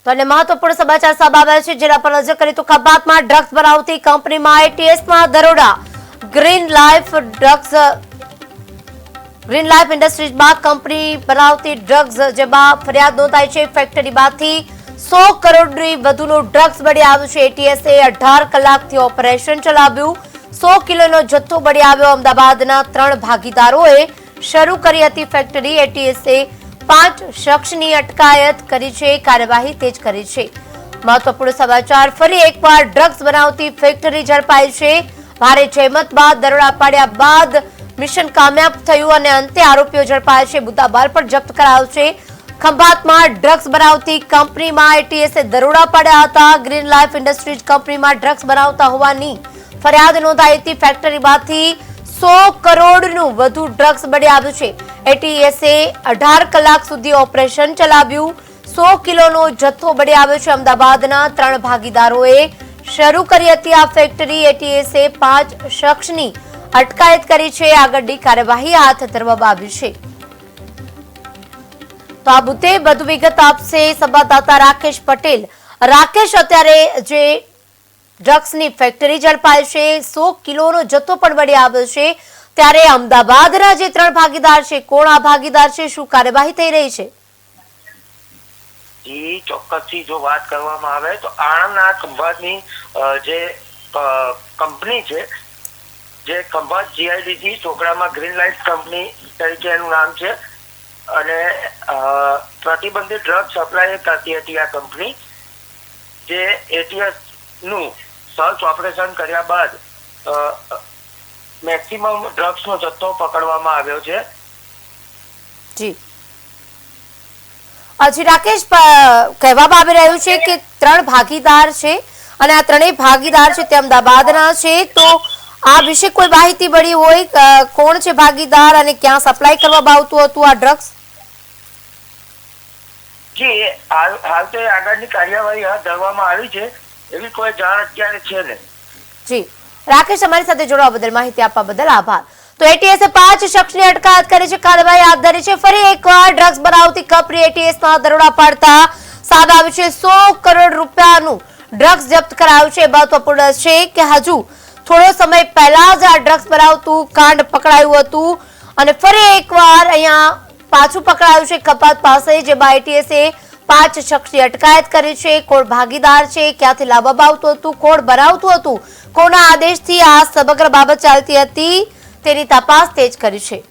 તો અને મહત્વપૂર્ણ સમાચાર સામે આવ્યા છે, જેના પર નજર કરીએ તો ખંભાતમાં ડ્રગ્સ બનાવતી કંપનીમાં એટીએસમાં દરોડા. ગ્રીન લાઈફ ઇન્ડસ્ટ્રીઝમાં કંપની બનાવતી ડ્રગ્સ, જેમાં ફરિયાદ નોંધાઈ છે. ફેક્ટરીમાંથી 100 કરોડની વધુનું ડ્રગ્સ મળી આવ્યું છે. એટીએસે 18 કલાકથી ઓપરેશન ચલાવ્યું. 100 કિલોનો જથ્થો મળી આવ્યો. અમદાવાદના 3 ભાગીદારોએ શરૂ કરી હતી ફેક્ટરી. એટીએસે 5 શખ્સની અટકાયત કરી છે. કાર્યવાહી તેજ કરી છે. મહત્વપૂર્ણ સમાચાર, ફરી એકવાર ડ્રગ્સ બનાવતી ફેક્ટરી ઝડપાઈ છે. ભારે જહેમત બાદ દરોડા પાડ્યા બાદ મિશન કામયાબ થયું અને અંતે આરોપીઓ ઝડપાયા છે. મુદ્દામાલ પણ જપ્ત કરાયો છે. ખંભાતમાં ડ્રગ્સ બનાવતી કંપનીમાં એટીએસે દરોડા પાડ્યા હતા. ગ્રીન લાઈફ ઇન્ડસ્ટ્રીઝ કંપનીમાં ડ્રગ્સ બનાવતા હોવાની ફરિયાદ નોંધાઈ હતી. ફેક્ટરીમાંથી 100 કરોડનું વધુ ડ્રગ્સ મળી આવ્યું છે. એટીએસે 18 કલાક સુધી ઓપરેશન ચલાવ્યું. 100 કિલોનો જથ્થો મળી આવ્યો છે. અમદાવાદના 3 ભાગીદારોએ શરૂ કરી હતી આ ફેક્ટરી. એટીએસે 5 શખ્સની અટકાયત કરી છે. આગળની કાર્યવાહી હાથ ધરવામાં આવી છે. તો આ મુદ્દે વધુ વિગત આપશે સંવાદદાતા રાકેશ પટેલ. રાકેશ, અત્યારે જે ડ્રગ્સની ફેક્ટરી ઝડપાઈ છે, 100 કિલોનો જથ્થો પણ મળી આવ્યો છે, ત્યારે અમદાવાદના જે 3 ભાગીદાર છે, કોણ આ ભાગીદાર છે, શું કાર્યવાહી થઈ રહી છે? ચોક્કસથી જો વાત કરવામાં આવે તો આણંદના ખંભાતની જે કંપની છે, જે ખંભાત જીઆઈડીસી ચોકડામાં ગ્રીન લાઈફ કંપની તરીકે એનું નામ છે અને પ્રતિબંધિત ડ્રગ સપ્લાય કરતી હતી આ કંપની. જે એટીએસ નું સર્ચ ઓપરેશન કર્યા બાદ મેક્સિમમ ડ્રગ્સનો જથ્થો પકડવામાં આવ્યો છે. જી હજી રાકેશ, કહેવામાં આવી રહ્યું છે કે 3 ભાગીદાર છે અને આ 3 ભાગીદાર છે તે અમદાવાદના છે. તો આ વિશે કોઈ માહિતી મળી હોય, કોણ છે ભાગીદાર અને ક્યાં સપ્લાય કરવામાં આવતું હતું આ ડ્રગ્સ? જી હાલ તો આગળની કાર્યવાહી હાથ ધરવામાં આવી છે, એવી કોઈ જાણ અત્યારે છે નહીં. જી રાકેશ, અમારી સાથે જોડાવા બદલ, માહિતી આપવા બદલ આભાર. તો એટીએસે 5 શખ્સની અટકાયત કરી છે. કાર્યવાહી હાથ ધરી છે. ફરી એકવાર ડ્રગ્સ બનાવતી કંપની એટીએસમાં દરોડા પાડતા સામે આવ્યું છે. 100 કરોડ રૂપિયાનું ડ્રગ્સ જપ્ત કરાયું છે. મહત્વપૂર્ણ છે કે હજુ થોડો સમય પહેલા જ આ ડ્રગ્સ બનાવતું કાંડ પકડાયું હતું અને ફરી એકવાર અહીંયા પાછું પકડાયું છે ખંભાત પાસે, જેમાં એટીએસે 5 શખ્સની અટકાયત કરી છે. કોણ ભાગીદાર છે, ક્યાંથી લાવવામાં આવતું હતું, કોણ બનાવતું હતું, કોના આદેશથી આ સમગ્ર બાબત ચાલતી હતી, તેની તપાસ તેજ કરી છે.